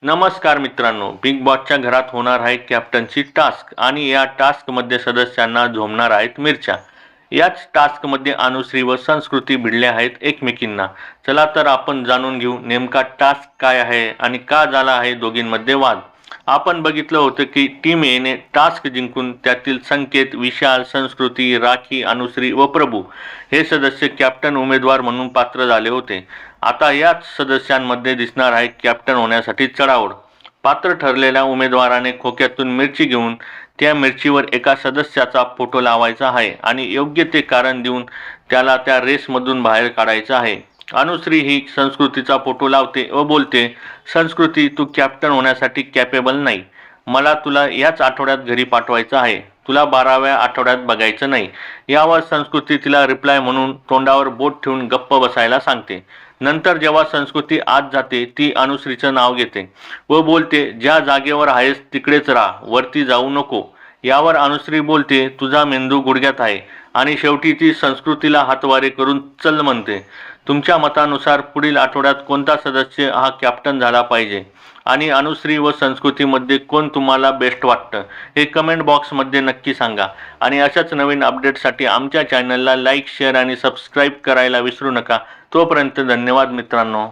नमस्कार मित्रांनो, बिग बॉसच्या घरात होणार आहे कॅप्टनची टास्क आणि या टास्कमध्ये सदस्यांना झोंबणार आहेत मिरच्या. याच टास्कमध्ये अनुश्री व संस्कृती भिडल्या आहेत एकमेकींना. चला तर आपण जाणून घेऊ नेमका टास्क काय आहे आणि का झाला आहे दोघींमध्ये वाद. आपण बघितलं होतं की टीम एने टास्क जिंकून त्यातील संकेत, विशाल, संस्कृती, राखी, अनुश्री व प्रभू हे सदस्य कॅप्टन उमेदवार म्हणून पात्र झाले होते. आता याच सदस्यांमध्ये दिसणार आहे कॅप्टन होण्यासाठी चढाओढ. पात्र ठरलेल्या उमेदवाराने खोक्यातून मिरची घेऊन त्या मिरचीवर एका सदस्याचा फोटो लावायचा आहे आणि योग्य ते कारण देऊन त्याला त्या रेसमधून बाहेर काढायचं आहे. अनुश्री ही संस्कृतीचा फोटो लावते व बोलते, संस्कृती, तू कॅप्टन होण्यासाठी कॅपेबल नाही. मला तुला याच आठवड्यात घरी पाठवायचं आहे. तुला 12व्या आठवड्यात बघायचं नाही. यावर संस्कृती तिला रिप्लाय म्हणून तोंडावर बोट ठेवून गप्प बसायला सांगते. नंतर जेव्हा संस्कृती आत जाते ती अनुश्रीचं नाव घेते व बोलते, ज्या जागेवर आहेस तिकडेच राहा, वरती जाऊ नको. यावर अनुश्री बोलते, तुझा मेंदू गुडघ्यात आहे. आणि शेवटी ती संस्कृतीला हातवारे करून चल म्हणते. तुमच्या मतानुसार पुढील आठवड्यात कोणता सदस्य हा कॅप्टन झाला पाहिजे आणि अनुश्री व संस्कृतीमध्ये कोण तुम्हाला बेस्ट वाटतं हे कमेंट बॉक्समध्ये नक्की सांगा. आणि अशाच नवीन अपडेटसाठी आमच्या चॅनलला लाईक, शेअर आणि सबस्क्राईब करायला विसरू नका. तोपर्यंत धन्यवाद मित्रांनो.